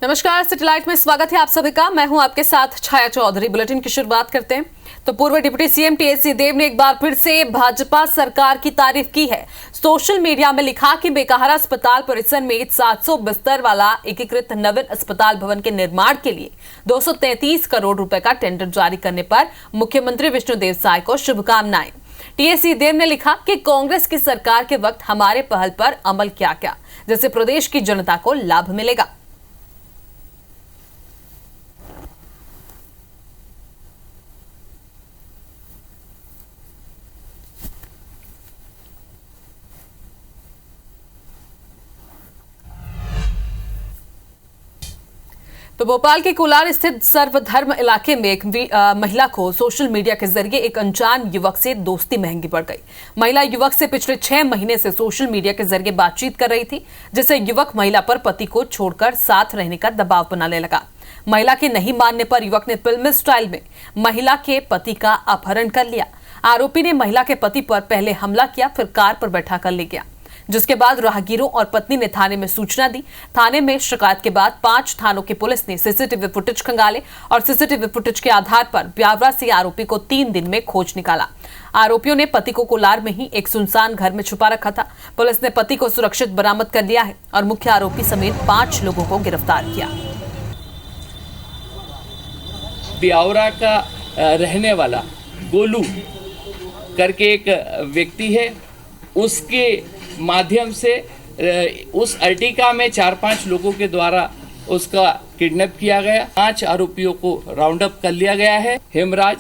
नमस्कार, सैटेलाइट में स्वागत है आप सभी का। मैं हूं आपके साथ छाया चौधरी। बुलेटिन की शुरुआत करते हैं तो पूर्व डिप्टी सीएम टीएस देव ने एक बार फिर से भाजपा सरकार की तारीफ की है। सोशल मीडिया में लिखा कि बेसहारा अस्पताल परिसर में 700 बिस्तर वाला एकीकृत नवीन अस्पताल भवन के निर्माण के लिए 233 करोड़ रुपए का टेंडर जारी करने पर मुख्यमंत्री विष्णुदेव साय को शुभकामनाएं। टीएस देव ने लिखा कि कांग्रेस की सरकार के वक्त हमारे पहल पर अमल किया गया, जिससे प्रदेश की जनता को लाभ मिलेगा। तो भोपाल के कोलार स्थित सर्वधर्म इलाके में एक महिला को सोशल मीडिया के जरिए एक अनजान युवक से दोस्ती महंगी पड़ गई। महिला युवक से पिछले 6 महीने से सोशल मीडिया के जरिए बातचीत कर रही थी, जिससे युवक महिला पर पति को छोड़कर साथ रहने का दबाव बनाने लगा। महिला के नहीं मानने पर युवक ने फिल्मी स्टाइल में महिला के पति का अपहरण कर लिया। आरोपी ने महिला के पति पर पहले हमला किया, फिर कार पर बैठा कर ले गया, जिसके बाद राहगीरों और पत्नी ने थाने में सूचना दी। थाने में शिकायत के बाद 5 थानों की पुलिस ने सीसीटीवी फुटेज खंगाले और सीसीटीवी फुटेज के आधार पर ब्यावरा से आरोपी को 3 दिन में खोज निकाला। आरोपियों ने पति को कोलार में ही एक सुनसान घर में छुपा रखा था। पुलिस ने पति को सुरक्षित बरामद कर लिया है और मुख्य आरोपी समेत 5 लोगों को गिरफ्तार किया। ब्यावरा का रहने वाला गोलू करके एक व्यक्ति है, उसके माध्यम से उस अर्टिका में 4-5 लोगों के द्वारा उसका किडनैप किया गया। 5 आरोपियों को राउंड अप कर लिया गया है। हेमराज,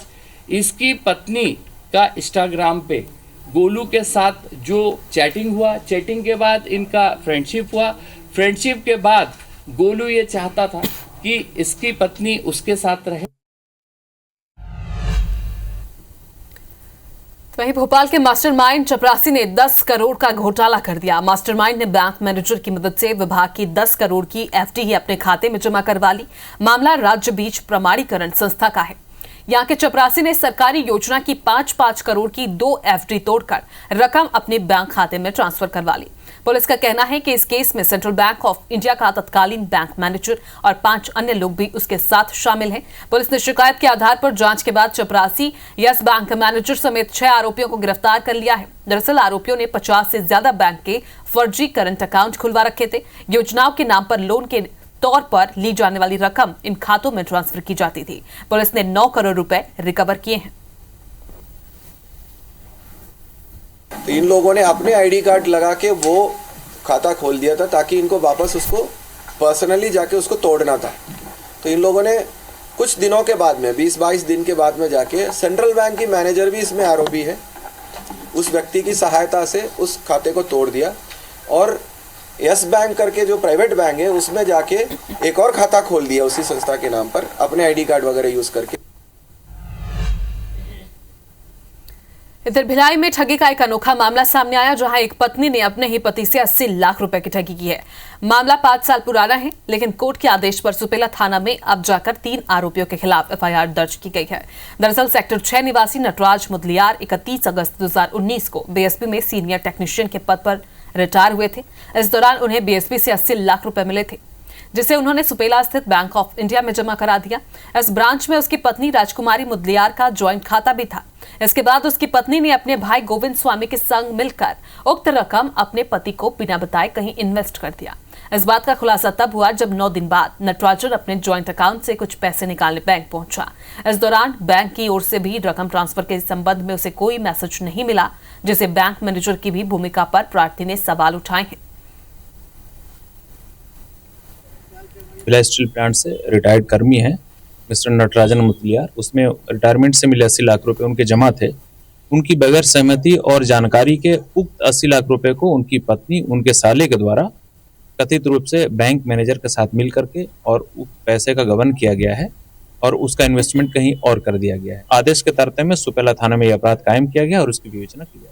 इसकी पत्नी का इंस्टाग्राम पे गोलू के साथ जो चैटिंग हुआ, चैटिंग के बाद इनका फ्रेंडशिप हुआ। फ्रेंडशिप के बाद गोलू ये चाहता था कि इसकी पत्नी उसके साथ रहे। वहीं भोपाल के मास्टरमाइंड चपरासी ने 10 करोड़ का घोटाला कर दिया। मास्टरमाइंड ने बैंक मैनेजर की मदद से विभाग की 10 करोड़ की एफडी ही अपने खाते में जमा करवा ली। मामला राज्य बीज प्रमाणीकरण संस्था का है। यहां के चपरासी ने सरकारी योजना की 5-5 करोड़ की 2 एफडी तोड़कर रकम अपने बैंक खाते में ट्रांसफर करवा ली। पुलिस का कहना है कि इस केस में सेंट्रल बैंक ऑफ इंडिया का तत्कालीन बैंक मैनेजर और 5 अन्य लोग भी उसके साथ शामिल हैं। पुलिस ने शिकायत के आधार पर जांच के बाद चपरासी यस बैंक मैनेजर समेत 6 आरोपियों को गिरफ्तार कर लिया है। दरअसल आरोपियों ने 50 से ज्यादा बैंक के फर्जी करंट अकाउंट खुलवा रखे थे। योजनाओं के नाम पर लोन के तौर पर ली जाने वाली रकम इन खातों में ट्रांसफर की जाती थी। पुलिस ने 9 करोड़ रुपए रिकवर किए हैं। तो इन लोगों ने अपने आईडी कार्ड लगा के वो खाता खोल दिया था ताकि इनको वापस उसको पर्सनली जाके उसको तोड़ना था। तो इन लोगों ने कुछ दिनों के बाद में 20-22 दिन के बाद में जाके सेंट्रल बैंक की मैनेजर भी इसमें आरोपी है, उस व्यक्ति की सहायता से उस खाते को तोड़ दिया और यस बैंक करके जो प्राइवेट बैंक है उसमें जाके एक और खाता खोल दिया उसी संस्था के नाम पर अपने आईडी कार्ड वगैरह यूज करके। इधर भिलाई में ठगी का एक अनोखा मामला सामने आया, जहां एक पत्नी ने अपने ही पति से 80 लाख रुपए की ठगी की है। मामला 5 साल पुराना है, लेकिन कोर्ट के आदेश पर सुपेला थाना में अब जाकर 3 आरोपियों के खिलाफ एफआईआर दर्ज की गई है। दरअसल सेक्टर 6 निवासी नटराज मुदलियार 31 अगस्त 2019 को बीएसपी में सीनियर टेक्नीशियन के पद पर रिटायर हुए थे। इस दौरान उन्हें बीएसपी से 80 लाख रुपए मिले थे, जिसे उन्होंने सुपेला स्थित बैंक ऑफ इंडिया में जमा करा दिया। इस ब्रांच में उसकी पत्नी राजकुमारी मुदलियार का ज्वाइंट खाता भी था। इसके बाद उसकी पत्नी ने अपने भाई गोविंद स्वामी के संग मिलकर उक्त रकम अपने पति को बिना बताए कहीं इन्वेस्ट कर दिया। इस बात का खुलासा तब हुआ जब 9 दिन बाद नटराजन अपने ज्वाइंट अकाउंट से कुछ पैसे निकालने बैंक पहुंचा। इस दौरान बैंक की ओर से भी रकम ट्रांसफर के संबंध में उसे कोई मैसेज नहीं मिला, जिसे बैंक मैनेजर की भी भूमिका पर प्रार्थी ने सवाल उठाए हैं। भिलाई स्टील प्लांट से रिटायर्ड कर्मी हैं मिस्टर नटराजन मुदलियार। उसमें रिटायरमेंट से मिले 80 लाख रुपए उनके जमा थे। उनकी बगैर सहमति और जानकारी के उक्त 80 लाख रुपए को उनकी पत्नी उनके साले के द्वारा कथित रूप से बैंक मैनेजर के साथ मिल करके और उक्त पैसे का गबन किया गया है और उसका इन्वेस्टमेंट कहीं और कर दिया गया है। आदेश के तरते में सुपेला थाना में यह अपराध कायम किया गया और उसकी विवेचना की जाए।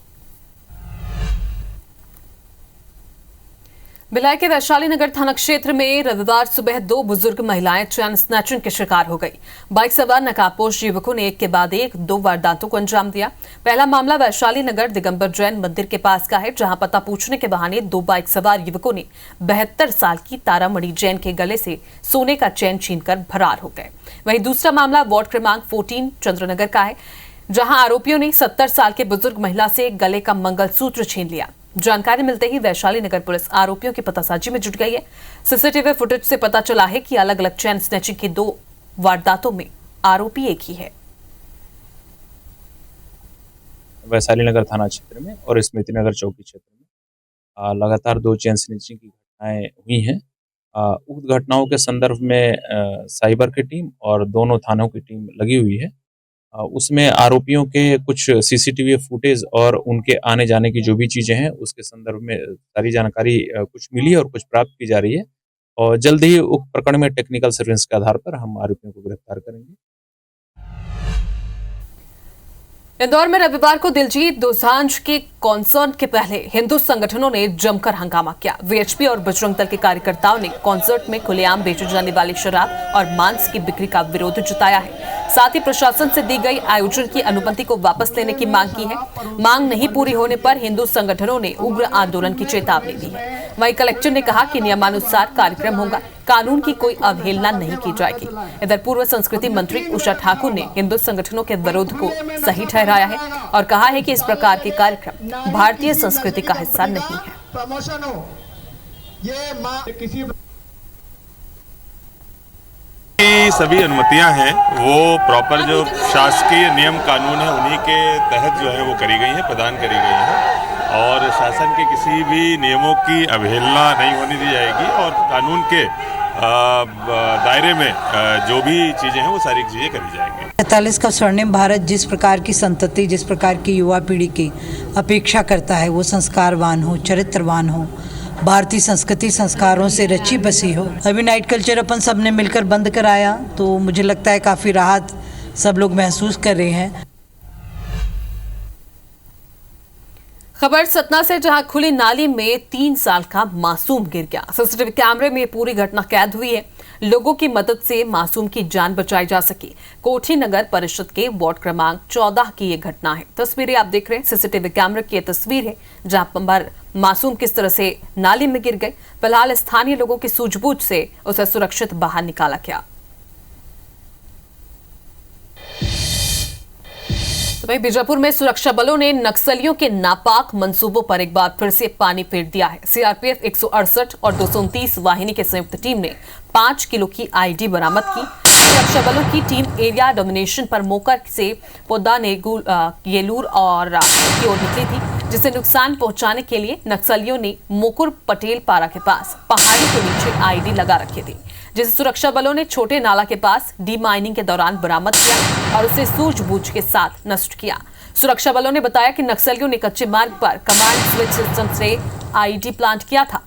भिलाई के वैशाली नगर थाना क्षेत्र में रविवार सुबह 2 बुजुर्ग महिलाएं चैन स्नैचिंग के शिकार हो गई। बाइक सवार नकाबपोश युवकों ने एक के बाद एक 2 वारदातों को अंजाम दिया। पहला मामला वैशाली नगर दिगंबर जैन मंदिर के पास का है, जहां पता पूछने के बहाने 2 बाइक सवार युवकों ने 72 साल की तारामणि जैन के गले से सोने का चैन छीनकर फरार हो गए। वहीं दूसरा मामला वार्ड क्रमांक 14 चंद्रनगर का है, जहां आरोपियों ने 70 साल के बुजुर्ग महिला से गले का मंगलसूत्र छीन लिया। जानकारी मिलते ही वैशाली नगर पुलिस आरोपियों की पतासाजी में जुट गई है। सीसीटीवी फुटेज से पता चला है कि अलग अलग चैन स्नैचिंग की 2 वारदातों में आरोपी एक ही है। वैशाली नगर थाना क्षेत्र में और स्मृति नगर चौकी क्षेत्र में लगातार 2 चैन स्नैचिंग की घटनाएं हुई हैं। उक्त घटनाओं के संदर्भ में साइबर की टीम और दोनों थानों की टीम लगी हुई है। उसमें आरोपियों के कुछ सीसीटीवी फुटेज और उनके आने जाने की जो भी चीज़ें हैं उसके संदर्भ में सारी जानकारी कुछ मिली और कुछ प्राप्त की जा रही है और जल्द ही उक्त प्रकरण में टेक्निकल सर्वेलेंस के आधार पर हम आरोपियों को गिरफ्तार करेंगे। इंदौर में रविवार को दिलजीत दोसांझ के कॉन्सर्ट के पहले हिंदू संगठनों ने जमकर हंगामा किया। वीएचपी और बजरंग दल के कार्यकर्ताओं ने कॉन्सर्ट में खुलेआम बेची जाने वाली शराब और मांस की बिक्री का विरोध जताया है। साथ ही प्रशासन से दी गई आयोजन की अनुमति को वापस लेने की मांग की है। मांग नहीं पूरी होने पर हिंदू संगठनों ने उग्र आंदोलन की चेतावनी दी है। वहीं कलेक्टर ने कहा कि नियमानुसार कार्यक्रम होगा, कानून की कोई अवहेलना नहीं की जाएगी। इधर पूर्व संस्कृति मंत्री उषा ठाकुर ने हिंदू संगठनों के विरोध को सही ठहराया है और कहा है कि इस प्रकार के कार्यक्रम भारतीय संस्कृति का हिस्सा नहीं है। प्रमोशन हो, ये किसी सभी अनुमतियां हैं वो प्रॉपर जो शासकीय नियम कानून है उन्हीं के तहत जो है वो करी गई हैं, प्रदान करी गई हैं और शासन के किसी भी नियमों की अवहेलना नहीं होने दी जाएगी और कानून के दायरे में जो भी चीज़ें हैं वो सारी चीज़ें करी जाएंगी। 43 का स्वर्णिम भारत जिस प्रकार की संतति, जिस प्रकार की युवा पीढ़ी की अपेक्षा करता है, वो संस्कारवान हो, चरित्रवान हो, भारतीय संस्कृति संस्कारों से रची बसी हो। अभी नाइट कल्चर अपन सब ने मिलकर बंद कराया तो मुझे लगता है काफ़ी राहत सब लोग महसूस कर रहे हैं। खबर सतना से, जहां खुली नाली में 3 साल का मासूम गिर गया। सीसीटीवी कैमरे में पूरी घटना कैद हुई है। लोगों की मदद से मासूम की जान बचाई जा सकी। कोठी नगर परिषद के वार्ड क्रमांक 14 की ये घटना है। तस्वीरें आप देख रहे हैं, सीसीटीवी कैमरे की ये तस्वीर है जहां पर मासूम किस तरह से नाली में गिर गए। फिलहाल स्थानीय लोगों की सूझबूझ से उसे सुरक्षित बाहर निकाला गया। वहीं बीजापुर में सुरक्षा बलों ने नक्सलियों के नापाक मंसूबों पर एक बार फिर से पानी फेर दिया है। सीआरपीएफ 168 और 229 वाहिनी की संयुक्त टीम ने 5 किलो की आईडी बरामद की। सुरक्षा बलों की टीम एरिया डोमिनेशन पर मोकर से पोदा येलूर और की ओर निकली थी, जिसे नुकसान पहुंचाने के लिए नक्सलियों ने मोकुर पटेल पारा के पास पहाड़ी के नीचे आईडी लगा रखी थी, जिसे सुरक्षा बलों ने छोटे नाला के पास डी माइनिंग के दौरान बरामद किया और उसे सूझबूझ के साथ नष्ट किया। सुरक्षा बलों ने बताया कि नक्सलियों ने कच्चे मार्ग पर कमांड स्विच सिस्टम से आईडी प्लांट किया था।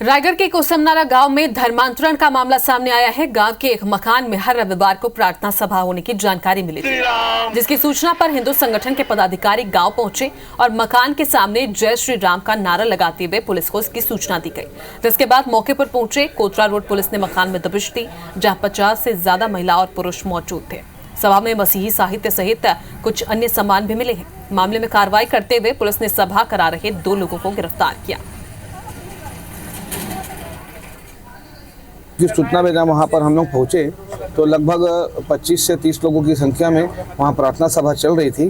रायगढ़ के कोसमनारा गांव में धर्मांतरण का मामला सामने आया है। गांव के एक मकान में हर रविवार को प्रार्थना सभा होने की जानकारी मिली थी, जिसकी सूचना पर हिंदू संगठन के पदाधिकारी गांव पहुंचे और मकान के सामने जय श्री राम का नारा लगाते हुए पुलिस को इसकी सूचना दी गई। जिसके बाद मौके पर पहुंचे कोतरा रोड पुलिस ने मकान में दबिश दी, जहाँ 50 से ज्यादा महिला और पुरुष मौजूद थे। सभा में मसीही साहित्य सहित कुछ अन्य सामान भी मिले हैं। मामले में कार्रवाई करते हुए पुलिस ने सभा करा रहे 2 लोगों को गिरफ्तार किया। की सूचना में जब वहाँ पर हम लोग पहुँचे तो लगभग 25 से 30 लोगों की संख्या में वहाँ प्रार्थना सभा चल रही थी,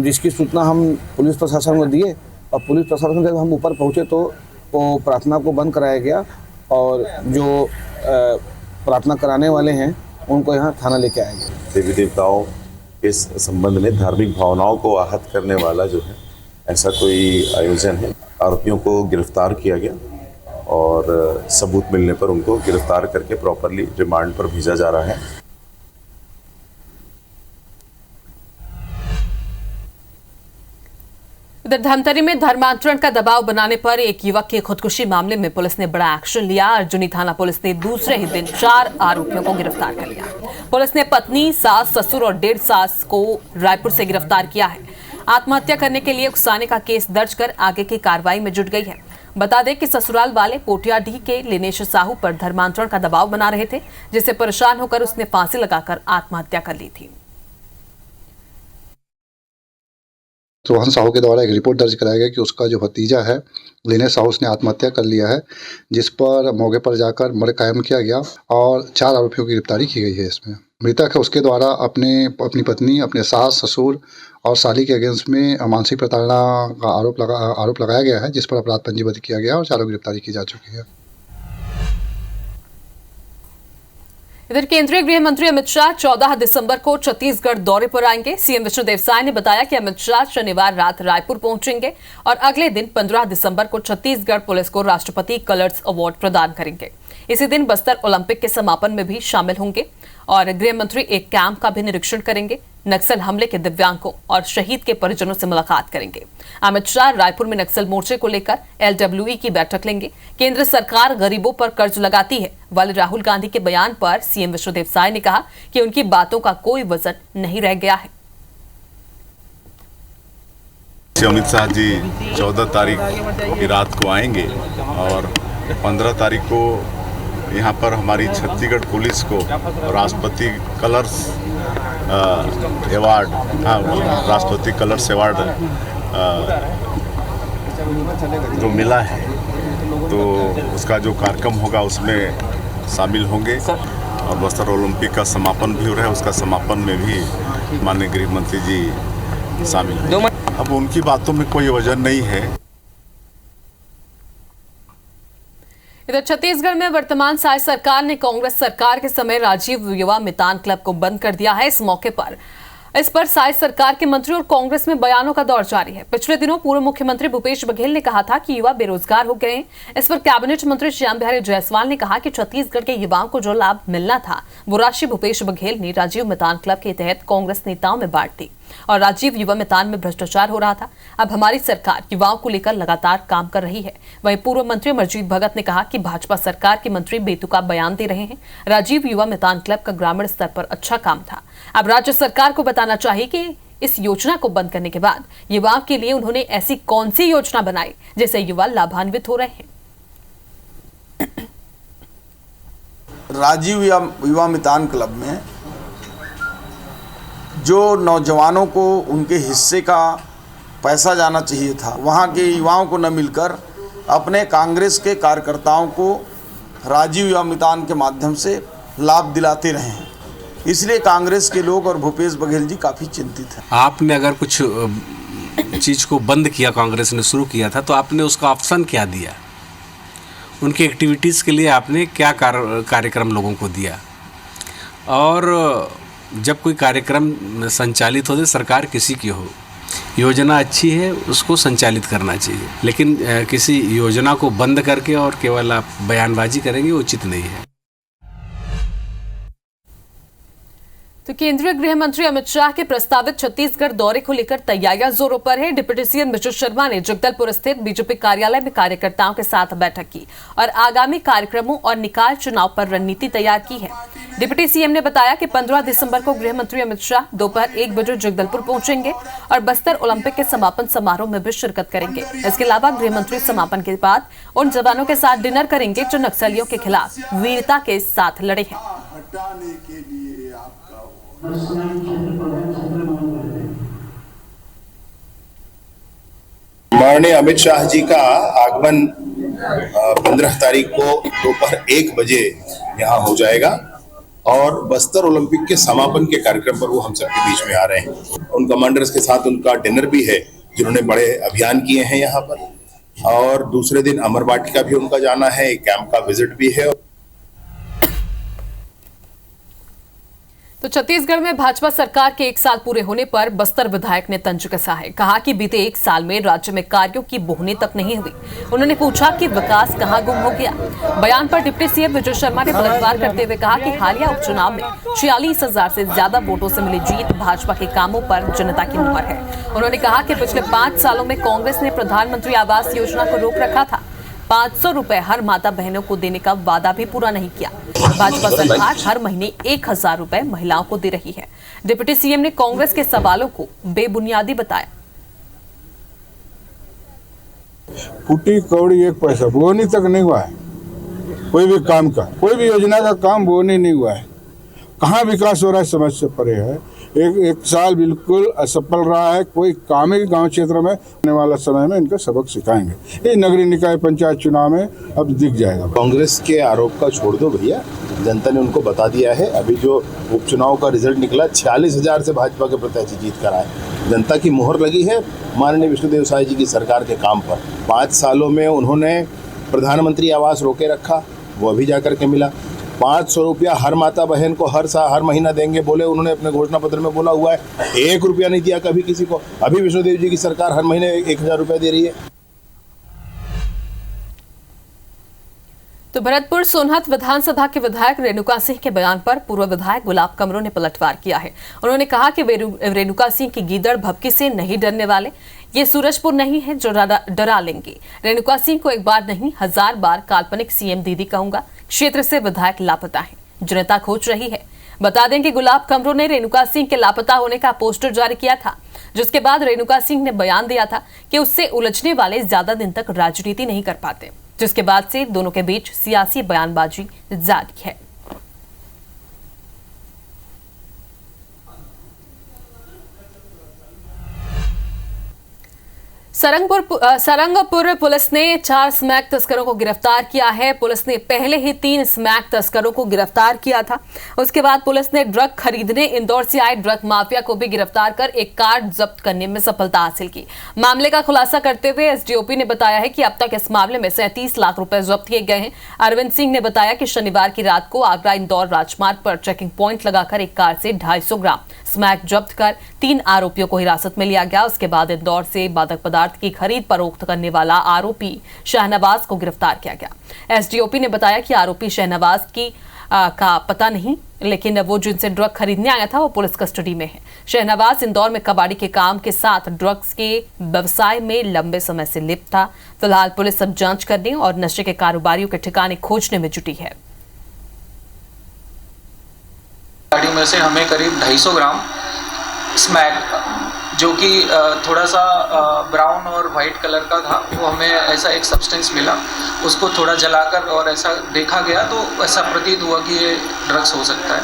जिसकी सूचना हम पुलिस प्रशासन को दिए और पुलिस प्रशासन जब हम ऊपर पहुँचे तो वो प्रार्थना को बंद कराया गया और जो प्रार्थना कराने वाले हैं उनको यहाँ थाना लेके आया गया। देवी देवताओं के संबंध में धार्मिक भावनाओं को आहत करने वाला जो है ऐसा कोई आयोजन है। आरोपियों को गिरफ्तार किया गया और सबूत मिलने पर उनको गिरफ्तार करके प्रॉपरली रिमांड पर भेजा जा रहा है। इधर धमतरी में धर्मांतरण का दबाव बनाने पर एक युवक की खुदकुशी मामले में पुलिस ने बड़ा एक्शन लिया। अर्जुनी थाना पुलिस ने दूसरे ही दिन 4 आरोपियों को गिरफ्तार कर लिया। पुलिस ने पत्नी, सास, ससुर और 1.5 सास को रायपुर से गिरफ्तार किया है। आत्महत्या करने के लिए उकसाने का केस दर्ज कर आगे की कार्रवाई में जुट गई है। बता दें कि ससुराल वाले पोटियाडीह के लिनेश साहू पर धर्मांतरण का दबाव बना रहे थे, जिससे परेशान होकर उसने फांसी लगाकर आत्महत्या कर ली थी। रोहन साहू के द्वारा एक रिपोर्ट दर्ज कराया गया कि उसका जो भतीजा है लिनेश साहू उसने आत्महत्या कर लिया है, जिस पर मौके पर जाकर मर्ग कायम किया गया और 4 आरोपियों की गिरफ्तारी की गई है। इसमें मृतक है उसके द्वारा अपनी पत्नी, अपने सास, ससुर और साली के अगेंस्ट में मानसिक प्रताड़ना का आरोप लगाया गया है, जिस पर अपराध पंजीबद्ध किया गया और 4 की गिरफ्तारी की जा चुकी है। इधर केंद्रीय गृह मंत्री अमित शाह 14 दिसंबर को छत्तीसगढ़ दौरे पर आएंगे। सीएम विष्णुदेव साय ने बताया कि अमित शाह शनिवार रात रायपुर पहुंचेंगे और अगले दिन 15 दिसंबर को छत्तीसगढ़ पुलिस को राष्ट्रपति कलर्स अवार्ड प्रदान करेंगे। इसी दिन बस्तर ओलंपिक के समापन में भी शामिल होंगे और गृह मंत्री एक कैंप का भी निरीक्षण करेंगे। नक्सल हमले के दिव्यांगों और शहीद के परिजनों से मुलाकात करेंगे। अमित शाह रायपुर में नक्सल मोर्चे को लेकर LWE की बैठक लेंगे। केंद्र सरकार गरीबों पर कर्ज लगाती है वाले राहुल गांधी के बयान पर सीएम विष्णुदेव साय ने कहा कि उनकी बातों का कोई वजन नहीं रह गया है। अमित शाह जी 14 तारीख की रात को आएंगे और 15 तारीख को यहाँ पर हमारी छत्तीसगढ़ पुलिस को राष्ट्रपति कलर्स अवार्ड राष्ट्रपति कलर्स अवार्ड जो मिला है, तो उसका जो कार्यक्रम होगा उसमें शामिल होंगे और बस्तर ओलंपिक का समापन भी हो रहा है, उसका समापन में भी माननीय गृह मंत्री जी शामिल हैं। अब उनकी बातों में कोई वजन नहीं है। इधर छत्तीसगढ़ में वर्तमान साय सरकार ने कांग्रेस सरकार के समय राजीव युवा मितान क्लब को बंद कर दिया है। इस मौके पर साय सरकार के मंत्री और कांग्रेस में बयानों का दौर जारी है। पिछले दिनों पूर्व मुख्यमंत्री भूपेश बघेल ने कहा था कि युवा बेरोजगार हो गए हैं। इस पर कैबिनेट मंत्री श्याम बिहारी जायसवाल ने कहा कि छत्तीसगढ़ के युवाओं को जो लाभ मिलना था वो राशि भूपेश बघेल ने राजीव मितान क्लब के तहत कांग्रेस नेताओं में बांट दी और राजीव युवा मितान में भ्रष्टाचार हो रहा था। अब हमारी सरकार युवाओं को लेकर लगातार काम कर रही है। वहीं पूर्व मंत्री अमरजीत भगत ने कहा कि भाजपा सरकार के मंत्री बेतुका बयान दे रहे हैं। राजीव युवा मितान क्लब का ग्रामीण स्तर पर अच्छा काम था। अब राज्य सरकार को बताना चाहिए कि इस योजना को बंद करने के बाद युवाओं के लिए उन्होंने ऐसी कौन सी योजना बनाई जिससे युवा लाभान्वित हो रहे हैं। राजीव युवा मितान क्लब में जो नौजवानों को उनके हिस्से का पैसा जाना चाहिए था, वहाँ के युवाओं को न मिलकर अपने कांग्रेस के कार्यकर्ताओं को राजीव युवा मितान के माध्यम से लाभ दिलाते रहे हैं। इसलिए कांग्रेस के लोग और भूपेश बघेल जी काफ़ी चिंतित हैं। आपने अगर कुछ चीज़ को बंद किया, कांग्रेस ने शुरू किया था, तो आपने उसका ऑप्शन क्या दिया? उनकी एक्टिविटीज़ के लिए आपने क्या कार्यक्रम लोगों को दिया? और जब कोई कार्यक्रम संचालित होते, सरकार किसी की हो, योजना अच्छी है उसको संचालित करना चाहिए, लेकिन किसी योजना को बंद करके और केवल आप बयानबाजी करेंगे वो उचित नहीं है। तो केंद्रीय गृह मंत्री अमित शाह के प्रस्तावित छत्तीसगढ़ दौरे को लेकर तैयारियां जोरों पर है। डिप्टी सीएम विजय शर्मा ने जगदलपुर स्थित बीजेपी कार्यालय में कार्यकर्ताओं के साथ बैठक की और आगामी कार्यक्रमों और निकाय चुनाव पर रणनीति तैयार की है। डिप्टी सीएम ने बताया कि 15 दिसंबर को गृह मंत्री अमित शाह दोपहर 1 बजे जगदलपुर पहुंचेंगे और बस्तर ओलंपिक के समापन समारोह में भी शिरकत करेंगे। इसके अलावा गृह मंत्री समापन के बाद उन जवानों के साथ डिनर करेंगे जो नक्सलियों के खिलाफ वीरता के साथ लड़े हैं। माननीय अमित शाह जी का आगमन 15 तारीख को दोपहर 1 बजे यहाँ हो जाएगा और बस्तर ओलंपिक के समापन के कार्यक्रम पर वो हम सबके बीच में आ रहे हैं। उन कमांडर्स के साथ उनका डिनर भी है जिन्होंने बड़े अभियान किए हैं यहाँ पर, और दूसरे दिन अमर वाटिका भी उनका जाना है, एक कैंप का विजिट भी है। तो छत्तीसगढ़ में भाजपा सरकार के 1 साल पूरे होने पर बस्तर विधायक ने तंज कसा है। कहा कि बीते 1 साल में राज्य में कार्यों की बोहनी तक नहीं हुई। उन्होंने पूछा कि विकास कहां गुम हो गया। बयान पर डिप्टी सीएम विजय शर्मा ने पलटवार करते हुए कहा कि हालिया उपचुनाव में 46,000 से ज्यादा वोटों से मिली जीत भाजपा के कामों पर जनता की मुहर है। उन्होंने कहा कि पिछले 5 सालों में कांग्रेस ने प्रधानमंत्री आवास योजना को रोक रखा था। 500 रुपए हर माता बहनों को देने का वादा भी पूरा नहीं किया। भाजपा सरकार हर महीने 1,000 रुपए महिलाओं को दे रही है। डिप्टी सीएम ने कांग्रेस के सवालों को बेबुनियादी बताया। फूटी कौड़ी 1 पैसा बोनी तक नहीं हुआ है। कोई भी काम का, कोई भी योजना का काम बोनी नहीं हुआ है। कहाँ विकास हो रहा है समझ से परे है। एक साल बिल्कुल असफल रहा है। कोई काम ही गांव क्षेत्र में आने वाला समय में इनका सबक सिखाएंगे। ये नगरीय निकाय पंचायत चुनाव में अब दिख जाएगा। कांग्रेस के आरोप का छोड़ दो भैया, जनता ने उनको बता दिया है। अभी जो उपचुनाव का रिजल्ट निकला 46,000 से भाजपा के प्रत्याशी जीत कर आए। जनता की मोहर लगी है माननीय विष्णुदेव साय जी की सरकार के काम पर। 5 सालों में उन्होंने प्रधानमंत्री आवास रोके रखा, वो अभी जाकर के मिला। 500 रुपया हर माता बहन को हर महीना देंगे बोले, उन्होंने अपने घोषणा पत्र में बोला हुआ है। 1 रुपया नहीं दिया कभी किसी को। अभी विष्णुदेव जी की सरकार हर महीने 1,000 रुपया दे रही है। तो भरतपुर सोनहत विधानसभा के विधायक रेणुका सिंह के बयान पर पूर्व विधायक गुलाब कमरों ने पलटवार किया है। उन्होंने कहा कि वे रेणुका सिंह की गीदड़ भभकी से नहीं डरने वाले। ये सूरजपुर नहीं है जो डरा लेंगे। रेणुका सिंह को 1 बार नहीं 1000 बार काल्पनिक सीएम दीदी कहूंगा। क्षेत्र से विधायक लापता है, जनता खोज रही है। बता दें कि गुलाब कमरों ने रेणुका सिंह के लापता होने का पोस्टर जारी किया था, जिसके बाद रेणुका सिंह ने बयान दिया था कि उससे उलझने वाले ज्यादा दिन तक राजनीति नहीं कर पाते, जिसके बाद से दोनों के बीच सियासी बयानबाजी जारी है। सरंगपुर पुलिस ने 4 स्मैक तस्करों को गिरफ्तार किया है। पुलिस ने पहले ही 3 स्मैक तस्करों को गिरफ्तार किया था। उसके बाद पुलिस ने ड्रग खरीदने इंदौर से आए ड्रग माफिया को भी गिरफ्तार कर एक कार जब्त करने में सफलता हासिल की। मामले का खुलासा करते हुए एसडीओपी ने बताया है कि अब तक इस मामले में 37 लाख रुपए जब्त किए गए हैं। अरविंद सिंह ने बताया कि शनिवार की रात को आगरा इंदौर राजमार्ग पर चेकिंग पॉइंट लगाकर एक कार से 250 ग्राम स्मैक जब्त कर 3 आरोपियों को हिरासत में लिया गया। उसके बाद इंदौर से मादक पदार्थ की खरीद फरोख्त करने वाला आरोपी शहनवाज को गिरफ्तार किया गया। एसडीओपी ने बताया कि आरोपी शहनवाज का पता नहीं, लेकिन वो जिनसे ड्रग खरीदने आया था वो पुलिस कस्टडी में है। शहनवाज इंदौर में कबाड़ी के काम के साथ ड्रग्स के व्यवसाय में लंबे समय से लिप्त था। फिलहाल पुलिस अब जांच करने और नशे के कारोबारियों के ठिकाने खोजने में जुटी है। गाड़ी में से हमें करीब 250 ग्राम स्मैक, जो कि थोड़ा सा ब्राउन और वाइट कलर का था, वो हमें ऐसा एक सब्सटेंस मिला। उसको थोड़ा जलाकर और ऐसा देखा गया तो ऐसा प्रतीत हुआ कि ये ड्रग्स हो सकता है।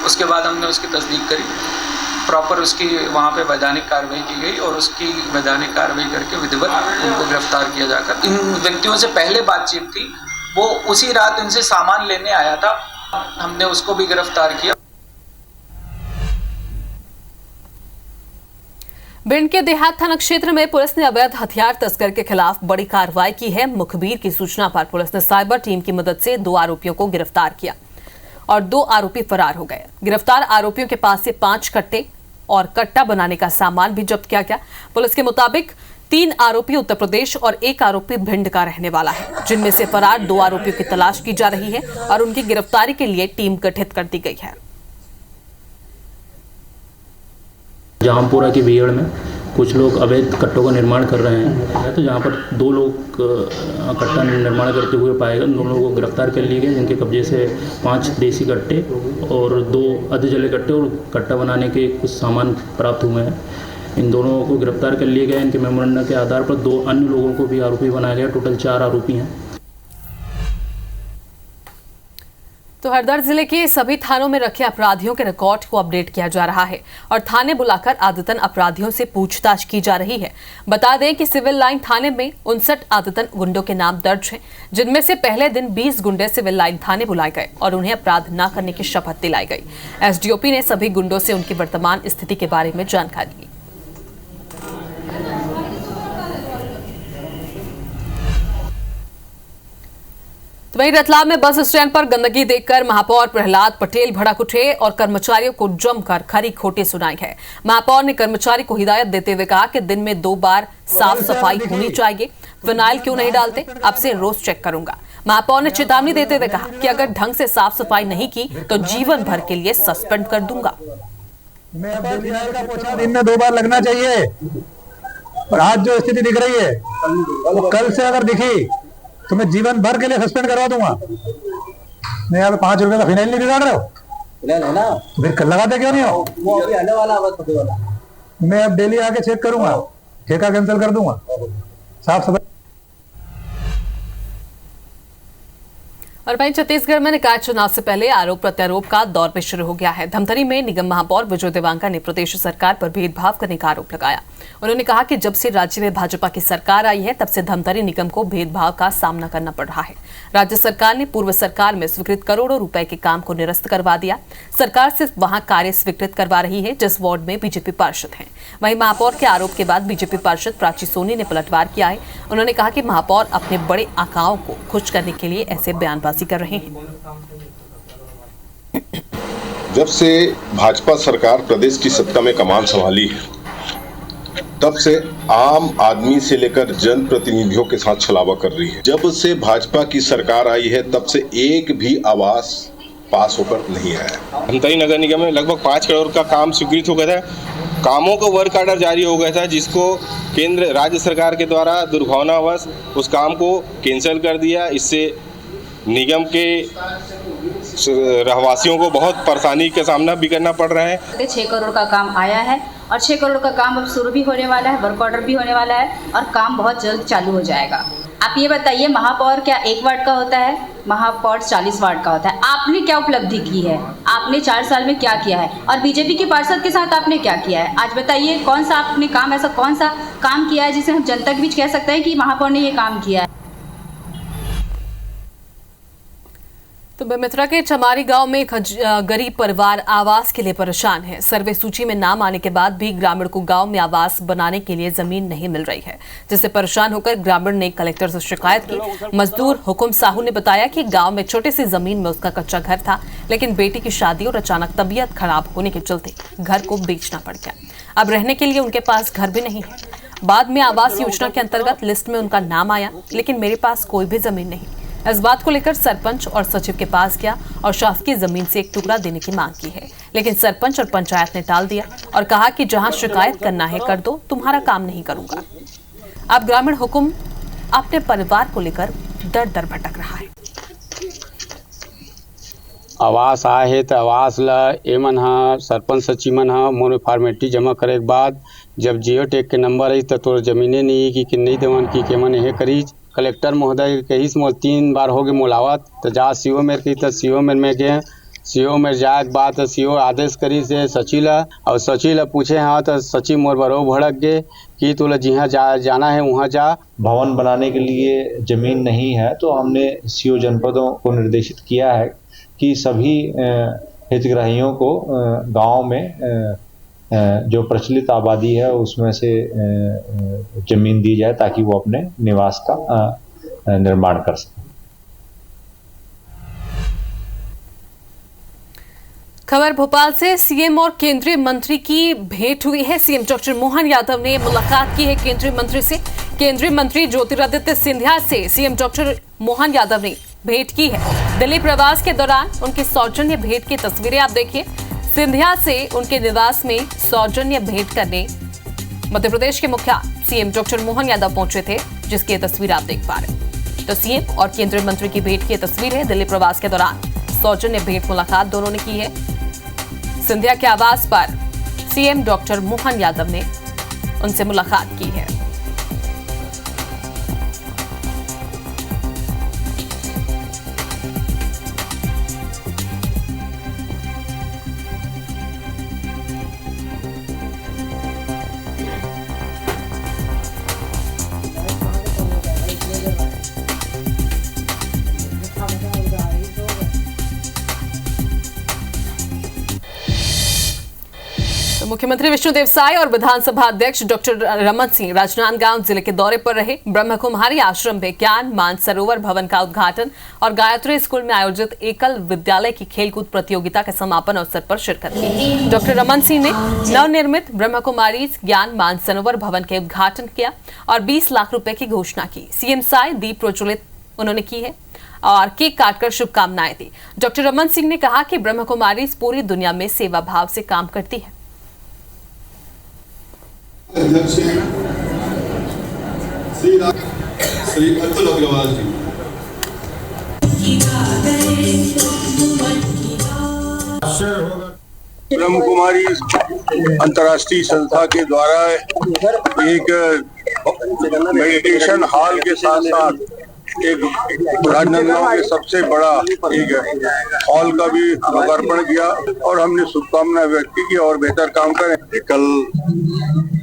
उसके बाद हमने उसकी तस्दीक करी, प्रॉपर उसकी वहाँ पे वैधानिक कार्रवाई की गई और उसकी वैधानिक कार्रवाई करके विधिवत उनको गिरफ्तार किया जाकर। इन व्यक्तियों से पहले बातचीत थी, वो उसी रात इनसे सामान लेने आया था, हमने उसको भी गिरफ्तार किया। भिंड के देहात थाना क्षेत्र में पुलिस ने अवैध हथियार तस्कर के खिलाफ बड़ी कार्रवाई की है। मुखबिर की सूचना पर पुलिस ने साइबर टीम की मदद से 2 आरोपियों को गिरफ्तार किया और 2 आरोपी फरार हो गए। गिरफ्तार आरोपियों के पास से 5 कट्टे और कट्टा बनाने का सामान भी जब्त किया गया। पुलिस के मुताबिक 3 आरोपी उत्तर प्रदेश और 1 आरोपी भिंड का रहने वाला है, जिनमें से फरार 2 आरोपियों की तलाश की जा रही है और उनकी गिरफ्तारी के लिए टीम गठित कर दी गई है। जामपुरा की भीड़ में कुछ लोग अवैध कट्टों का निर्माण कर रहे हैं, तो जहां पर 2 लोग कट्टा निर्माण करते हुए पाए गए। 2 लोगों को गिरफ्तार कर लिए गए, जिनके कब्जे से 5 देसी कट्टे और 2 अधजले कट्टे और कट्टा बनाने के कुछ सामान प्राप्त हुए हैं। इन दोनों को गिरफ्तार कर लिए गए। इनके मेमोरेंडम के आधार पर 2 अन्य लोगों को भी आरोपी बनाया गया। टोटल 4 आरोपी हैं। तो हरदा जिले के सभी थानों में रखे अपराधियों के रिकॉर्ड को अपडेट किया जा रहा है और थाने बुलाकर आदतन अपराधियों से पूछताछ की जा रही है। बता दें कि सिविल लाइन थाने में 59 आदतन गुंडों के नाम दर्ज हैं, जिनमें से पहले दिन 20 गुंडे सिविल लाइन थाने बुलाए गए और उन्हें अपराध न करने की शपथ दिलाई गई। एसडीओपी ने सभी गुंडों से उनकी वर्तमान स्थिति के बारे में जानकारी ली। तो वहीं रतलाम में बस स्टैंड पर गंदगी देखकर महापौर प्रहलाद पटेल भड़क उठे और कर्मचारियों को जमकर खरी खोटी सुनाई है। महापौर ने कर्मचारी को हिदायत देते हुए कहा कि दिन में 2 बार साफ सफाई होनी चाहिए। फिनाइल क्यों नहीं डालते, अब से रोज चेक करूंगा। महापौर ने चेतावनी देते हुए कहा कि अगर ढंग से साफ सफाई नहीं की तो जीवन भर के लिए सस्पेंड कर दूंगा। दिन में 2 बार लगना चाहिए और आज जो स्थिति दिख रही है वो कल से अगर दिखी तो मैं जीवन भर के लिए सस्पेंड करवा दूंगा। मैं यहाँ पे 5 रुपए का फिनाइल नहीं बिगाड़ रहे हो, फिनाइल है ना, तो फिर लगाते क्यों नहीं हो? वो अभी आने वाला है, मैं अब डेली आके चेक करूंगा, ठेका कैंसिल कर दूंगा, साफ सफाई। और वहीं छत्तीसगढ़ में निकाय चुनाव से पहले आरोप प्रत्यारोप का दौर भी शुरू हो गया है। धमतरी में निगम महापौर विजय देवांका ने प्रदेश सरकार पर भेदभाव करने का आरोप लगाया। उन्होंने कहा कि जब से राज्य में भाजपा की सरकार आई है तब से धमतरी निगम को भेदभाव का सामना करना पड़ रहा है। राज्य सरकार ने पूर्व सरकार में स्वीकृत करोड़ों रुपए के काम को निरस्त करवा दिया। सरकार सिर्फ वहां कार्य स्वीकृत करवा रही है जिस वार्ड में बीजेपी पार्षद हैं। वहीं महापौर के आरोप के बाद बीजेपी पार्षद प्राची सोनी ने पलटवार किया है। उन्होंने कहा कि महापौर अपने बड़े आकाओं को खुश करने के लिए ऐसे बयानबाजी कर रहे हैं। जब से भाजपा सरकार प्रदेश की सत्ता में कमान संभाली है तब से आम आदमी से लेकर जनप्रतिनिधियों के साथ छलावा कर रही है। जब से भाजपा की सरकार आई है तब से एक भी आवास पास होकर नहीं आया। धमतरी नगर निगम में लगभग 5 करोड़ का काम स्वीकृत हो गया था। कामों का वर्क ऑर्डर जारी हो गया था जिसको केंद्र राज्य सरकार के द्वारा दुर्भावनावश उस काम को कैंसिल कर दिया। इससे निगम के रहवासियों को बहुत परेशानी का सामना भी करना पड़ रहा है। 6 करोड़ का काम आया है और 6 करोड़ का काम अब शुरू भी होने वाला है, वर्क ऑर्डर भी होने वाला है और काम बहुत जल्द चालू हो जाएगा। आप ये बताइए, महापौर क्या 1 वार्ड का होता है? महापौर 40 वार्ड का होता है। आपने क्या उपलब्धि की है? आपने 4 साल में क्या किया है? और बीजेपी के पार्षद के साथ आपने क्या किया है? आज बताइए, कौन सा आपने काम, ऐसा कौन सा काम किया है जिसे हम जनता के बीच कह सकते हैं कि महापौर ने ये काम किया है? तो बेमित्रा के चमारी गांव में एक गरीब परिवार आवास के लिए परेशान है। सर्वे सूची में नाम आने के बाद भी ग्रामीण को गांव में आवास बनाने के लिए जमीन नहीं मिल रही है, जिससे परेशान होकर ग्रामीण ने कलेक्टर से शिकायत की। मजदूर हुकुम साहू ने बताया कि गांव में छोटी सी जमीन में उसका कच्चा घर था, लेकिन बेटी की शादी और अचानक तबीयत खराब होने के चलते घर को बेचना पड़ गया। अब रहने के लिए उनके पास घर भी नहीं है। बाद में आवास योजना के अंतर्गत लिस्ट में उनका नाम आया, लेकिन मेरे पास कोई भी जमीन नहीं। इस बात को लेकर सरपंच और सचिव के पास गया और शासकीय जमीन से एक टुकड़ा देने की मांग की है, लेकिन सरपंच और पंचायत ने टाल दिया और कहा कि जहां शिकायत करना है कर दो, तुम्हारा काम नहीं करूंगा। अब ग्रामीण हुकुम अपने परिवार को लेकर दर दर भटक रहा है। आवास आए है तो आवास ला एमन हा सरपंच सचिव मन हा मोर फॉर्मेलिटी जमा करे के बाद जब जियो टेक के नंबर आई तो तोर जमीने नहीं कि नहीं देवन की के मन हे करी। कलेक्टर महोदय कहीस मोल 3 बार हो गए मोलावत तो जा सीओ मेर की तो सीओ मेर में गए। सीओ में जाए के बाद सीओ आदेश करी से सचिव ला और सचिव ला पूछे हाँ तो सचिव मोर बरो भड़क गए कि तुला जहाँ जाना है वहाँ जा। भवन बनाने के लिए जमीन नहीं है तो हमने सीओ जनपदों को निर्देशित किया है कि सभी हितग्राहियों को गांव में जो प्रचलित आबादी है उसमें से जमीन दी जाए ताकि वो अपने निवास का निर्माण कर सकें। खबर भोपाल से। सीएम और केंद्रीय मंत्री की भेंट हुई है। सीएम डॉक्टर मोहन यादव ने मुलाकात की है केंद्रीय मंत्री से। केंद्रीय मंत्री ज्योतिरादित्य सिंधिया से सीएम डॉक्टर मोहन यादव ने भेंट की है। दिल्ली प्रवास के दौरान उनकी सौजन्य भेंट की तस्वीरें आप देखिए। सिंधिया से उनके निवास में सौजन्य भेंट करने मध्य प्रदेश के मुखिया सीएम डॉक्टर मोहन यादव पहुंचे थे, जिसकी तस्वीर आप देख पा रहे हैं। तो सीएम और केंद्रीय मंत्री की भेंट की तस्वीर है। दिल्ली प्रवास के दौरान सौजन्य भेंट मुलाकात दोनों ने की है। सिंधिया के आवास पर सीएम डॉक्टर मोहन यादव ने उनसे मुलाकात की है। मुख्यमंत्री विष्णुदेव साय और विधानसभा अध्यक्ष डॉक्टर रमन सिंह राजनांदगांव जिले के दौरे पर रहे। ब्रह्म कुमारी आश्रम में ज्ञान मानसरोवर भवन का उद्घाटन और गायत्री स्कूल में आयोजित एकल विद्यालय की खेलकूद प्रतियोगिता के समापन अवसर पर शिरकत की। डॉक्टर रमन सिंह ने नवनिर्मित ब्रह्म कुमारी ज्ञान मानसरोवर भवन के उद्घाटन किया और 20 लाख रुपए की घोषणा की। सीएम साय दीप प्रज्वलित उन्होंने की है और केक काटकर शुभकामनाएं दी। डॉक्टर रमन सिंह ने कहा कि ब्रह्म कुमारी पूरी दुनिया में सेवा भाव से काम करती है। श्री अतुल अग्रवाल जी। ब्रह्म कुमारी अंतर्राष्ट्रीय संस्था के द्वारा एक मेडिटेशन हॉल के साथ साथ एक राजनांदगांव के सबसे बड़ा एक हॉल का भी लोकार्पण किया और हमने शुभकामनाएं व्यक्त की और बेहतर काम करें। एकल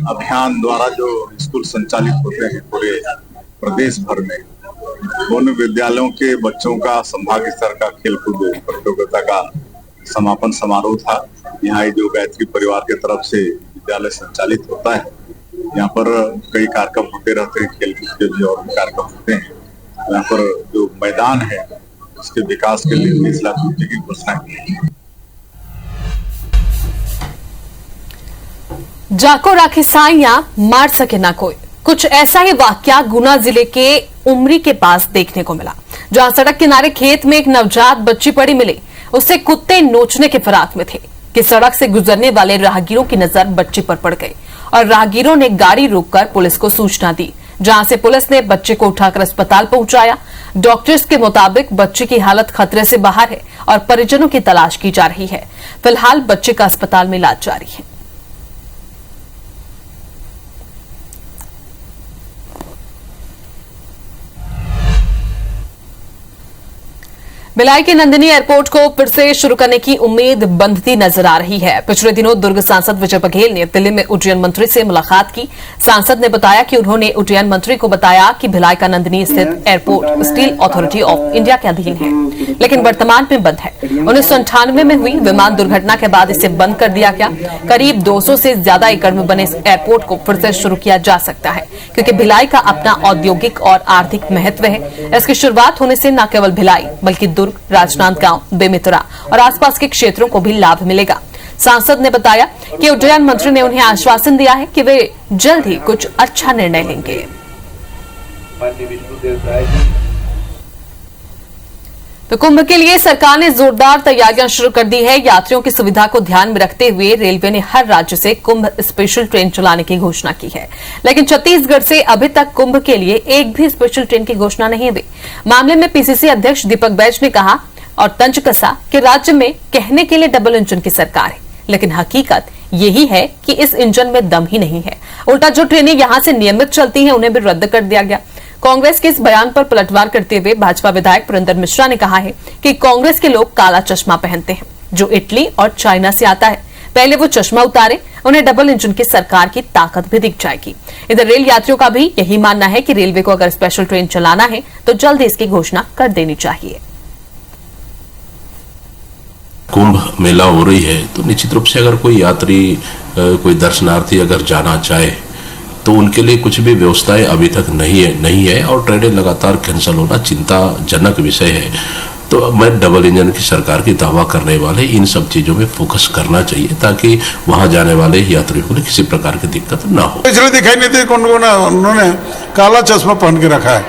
अभियान द्वारा जो स्कूल संचालित होते हैं पूरे प्रदेश भर में, उन विद्यालयों के बच्चों का संभाग स्तर का खेलकूद प्रतियोगिता का समापन समारोह था। यहाँ जो गायत्री परिवार के तरफ से विद्यालय संचालित होता है, यहाँ पर कई कार्यक्रम होते रहते हैं, खेलकूद के भी और कार्यक्रम होते हैं। यहाँ पर जो मैदान है उसके विकास के लिए 20 लाख रुपए की घोषणा की। जाको राखी साइया मार सके ना कोई, कुछ ऐसा ही वाकया गुना जिले के उमरी के पास देखने को मिला, जहां सड़क किनारे खेत में एक नवजात बच्ची पड़ी मिली। उसे कुत्ते नोचने के फिराक में थे कि सड़क से गुजरने वाले राहगीरों की नजर बच्ची पर पड़ गई और राहगीरों ने गाड़ी रोककर पुलिस को सूचना दी, जहां से पुलिस ने बच्चे को उठाकर अस्पताल पहुंचाया। डॉक्टर्स के मुताबिक बच्चे की हालत खतरे से बाहर है और परिजनों की तलाश की जा रही है। फिलहाल बच्चे का अस्पताल में इलाज जारी है। भिलाई के नंदिनी एयरपोर्ट को फिर से शुरू करने की उम्मीद बंधती नजर आ रही है। पिछले दिनों दुर्ग सांसद विजय बघेल ने दिल्ली में उड्डयन मंत्री से मुलाकात की। सांसद ने बताया कि उन्होंने उड्डयन मंत्री को बताया कि भिलाई का नंदिनी स्थित airport steel authority of India के अधीन है, लेकिन वर्तमान में बंद है। 1998 में हुई विमान दुर्घटना के बाद इसे बंद कर दिया गया। करीब 200 से ज्यादा एकड़ में बने इस एयरपोर्ट को फिर से शुरू किया जा सकता है, क्योंकि भिलाई का अपना औद्योगिक और आर्थिक महत्व है। इसकी शुरुआत होने से न केवल भिलाई बल्कि दुर्ग, राजनांदगांव, बेमेतरा और आसपास के क्षेत्रों को भी लाभ मिलेगा। सांसद ने बताया कि उड्डयन मंत्री ने उन्हें आश्वासन दिया है कि वे जल्द ही कुछ अच्छा निर्णय लेंगे। तो कुंभ के लिए सरकार ने जोरदार तैयारियां शुरू कर दी है। यात्रियों की सुविधा को ध्यान में रखते हुए रेलवे ने हर राज्य से कुंभ स्पेशल ट्रेन चलाने की घोषणा की है, लेकिन छत्तीसगढ़ से अभी तक कुंभ के लिए एक भी स्पेशल ट्रेन की घोषणा नहीं हुई। मामले में पीसीसी अध्यक्ष दीपक बैज ने कहा और तंज कसा कि राज्य में कहने के लिए डबल इंजन की सरकार है, लेकिन हकीकत यही है कि इस इंजन में दम ही नहीं है। उल्टा जो ट्रेनें यहां से नियमित चलती हैं उन्हें भी रद्द कर दिया गया। कांग्रेस के इस बयान पर पलटवार करते हुए भाजपा विधायक पुरेंद्र मिश्रा ने कहा है कि कांग्रेस के लोग काला चश्मा पहनते हैं जो इटली और चाइना से आता है। पहले वो चश्मा उतारे, उन्हें डबल इंजन की सरकार की ताकत भी दिख जाएगी। इधर रेल यात्रियों का भी यही मानना है कि रेलवे को अगर स्पेशल ट्रेन चलाना है तो जल्द इसकी घोषणा कर देनी चाहिए। कुंभ मेला हो रही है तो निश्चित रूप से अगर कोई यात्री, कोई दर्शनार्थी अगर जाना चाहे तो उनके लिए कुछ भी व्यवस्थाएं अभी तक नहीं है और ट्रेनें लगातार कैंसिल होना चिंताजनक विषय है। तो मैं डबल इंजन की सरकार की दावा करने वाले इन सब चीजों में फोकस करना चाहिए ताकि वहां जाने वाले यात्रियों को किसी प्रकार की दिक्कत ना हो। इसलिए दिखाई नहीं देती उन्होंने काला चश्मा पहन के रखा है,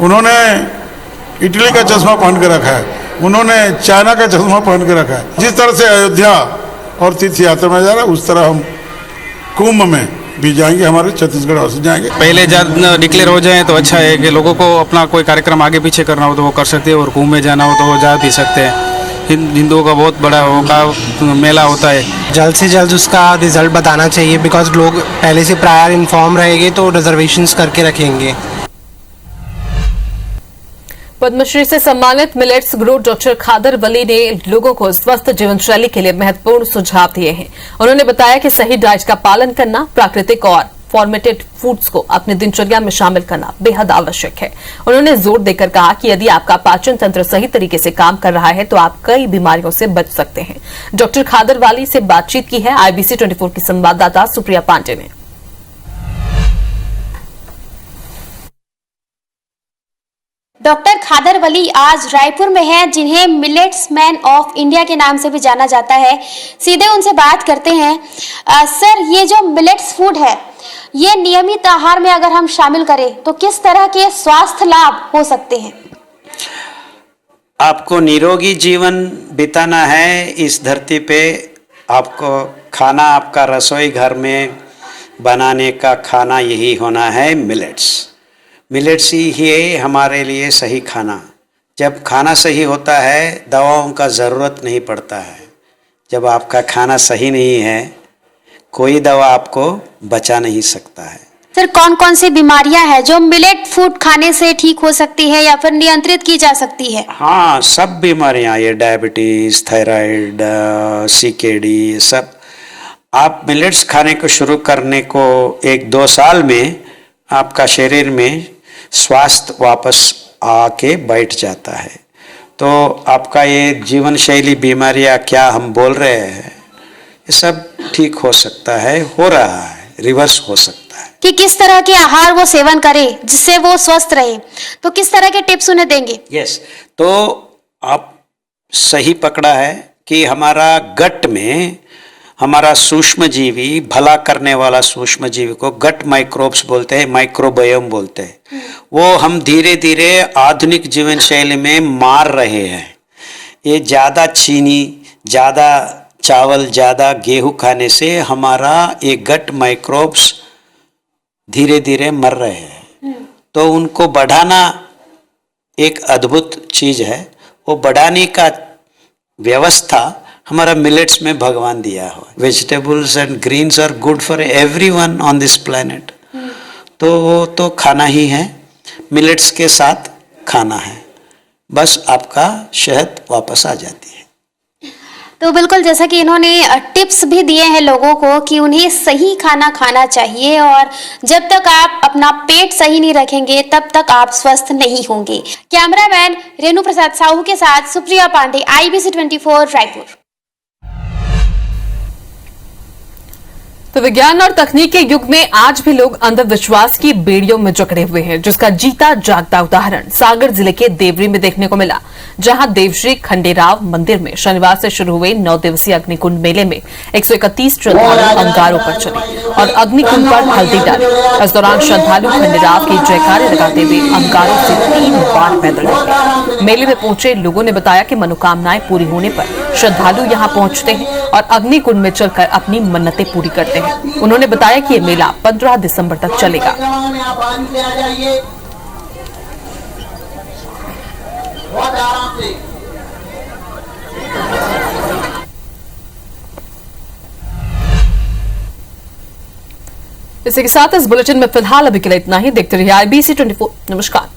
उन्होंने इटली का चश्मा पहन के रखा है, उन्होंने चाइना का चश्मा पहन के रखा है। जिस तरह से अयोध्या और तीर्थ यात्रा में जा रहा है उस तरह हम कुंभ में भी जाएंगे, हमारे छत्तीसगढ़ वासी जाएंगे। पहले जब डिक्लेयर हो जाए तो अच्छा है कि लोगों को अपना कोई कार्यक्रम आगे पीछे करना हो तो वो कर सकते हैं और कुंभ में जाना हो तो वो जा भी सकते हैं। हिंदुओं का बहुत बड़ा होगा मेला होता है। जल्द से जल्द उसका रिजल्ट बताना चाहिए, बिकॉज लोग पहले से प्रायर इन्फॉर्म रहेंगे तो रिजर्वेशंस करके रखेंगे। पद्मश्री से सम्मानित मिलेट्स गुरु डॉक्टर खादर वली ने लोगों को स्वस्थ जीवन शैली के लिए महत्वपूर्ण सुझाव दिए हैं। उन्होंने बताया कि सही डाइट का पालन करना, प्राकृतिक और फॉर्मेटेड फूड्स को अपनी दिनचर्या में शामिल करना बेहद आवश्यक है। उन्होंने जोर देकर कहा कि यदि आपका पाचन तंत्र सही तरीके से काम कर रहा है तो आप कई बीमारियों से बच सकते हैं। डॉक्टर खादरवाली से बातचीत की है IBC 24 की संवाददाता सुप्रिया पांडे ने। डॉक्टर खादरवली आज रायपुर में हैं, जिन्हें मिलेट्स मैन ऑफ इंडिया के नाम से भी जाना जाता है। सीधे उनसे बात करते हैं। सर, ये जो मिलेट्स फूड है, ये नियमित आहार में अगर हम शामिल करें तो किस तरह के स्वास्थ्य लाभ हो सकते हैं? आपको निरोगी जीवन बिताना है इस धरती पे, आपको खाना आपका रसोई घर में बनाने का खाना यही होना है मिलेट्स ही है हमारे लिए सही खाना। जब खाना सही होता है दवाओं का ज़रूरत नहीं पड़ता है। जब आपका खाना सही नहीं है कोई दवा आपको बचा नहीं सकता है। सर, कौन कौन सी बीमारियां हैं जो मिलेट फूड खाने से ठीक हो सकती है या फिर नियंत्रित की जा सकती है? हाँ, सब बीमारियां, ये डायबिटीज़, थायराइड, CKD, सब। आप मिलेट्स खाने को शुरू करने को 1-2 साल में आपका शरीर में स्वास्थ्य वापस आके बैठ जाता है। तो आपका ये जीवन शैली बीमारियां क्या हम बोल रहे हैं, ये सब ठीक हो सकता है, हो रहा है, रिवर्स हो सकता है। कि किस तरह के आहार वो सेवन करे जिससे वो स्वस्थ रहे, तो किस तरह के टिप्स उन्हें देंगे? यस, तो आप सही पकड़ा है कि हमारा गट में हमारा सूक्ष्म जीवी, भला करने वाला सूक्ष्म जीवी को गट माइक्रोब्स बोलते हैं, माइक्रोबायोम बोलते हैं। वो हम धीरे धीरे आधुनिक जीवन शैली में मार रहे हैं। ये ज़्यादा चीनी, ज़्यादा चावल, ज़्यादा गेहूं खाने से हमारा ये गट माइक्रोब्स धीरे धीरे मर रहे हैं। तो उनको बढ़ाना एक अद्भुत चीज़ है। वो बढ़ाने का व्यवस्था हमारा मिलेट्स में भगवान दिया हो। Vegetables and greens are good for everyone on this planet. तो वो तो खाना ही है, मिलेट्स के साथ खाना है, बस आपका सेहत वापस आ जाती है। तो बिल्कुल, जैसा कि इन्होंने टिप्स भी दिए हैं लोगों को कि उन्हें सही खाना खाना चाहिए और जब तक आप अपना पेट सही नहीं रखेंगे तब तक आप स्वस्थ नहीं होंगे। कैमरामैन रेणु प्रसाद साहू के साथ सुप्रिया पांडे, IBC 24 रायपुर। तो विज्ञान और तकनीक के युग में आज भी लोग अंधविश्वास की बेड़ियों में जकड़े हुए हैं, जिसका जीता जागता उदाहरण सागर जिले के देवरी में देखने को मिला, जहां देवश्री खंडेराव मंदिर में शनिवार से शुरू हुए 9 दिवसीय अग्निकुंड मेले में 131 श्रद्धालु अंगारों पर चले और अग्निकुंड पर हल्दी डाली। इस दौरान श्रद्धालु खंडेराव की जयकारे लगाते हुए अंगारों से 3 बार पैदल निकले। मेले में पहुंचे लोगों ने बताया कि मनोकामनाएं पूरी होने पर श्रद्धालु यहां पहुंचते हैं और अग्निकुंड में चलकर अपनी मन्नतें पूरी करते हैं। उन्होंने बताया कि ये मेला 15 दिसंबर तक चलेगा। इसी के साथ इस बुलेटिन में फिलहाल अभी के लिए इतना ही। देखते रहिए IBC 24। नमस्कार।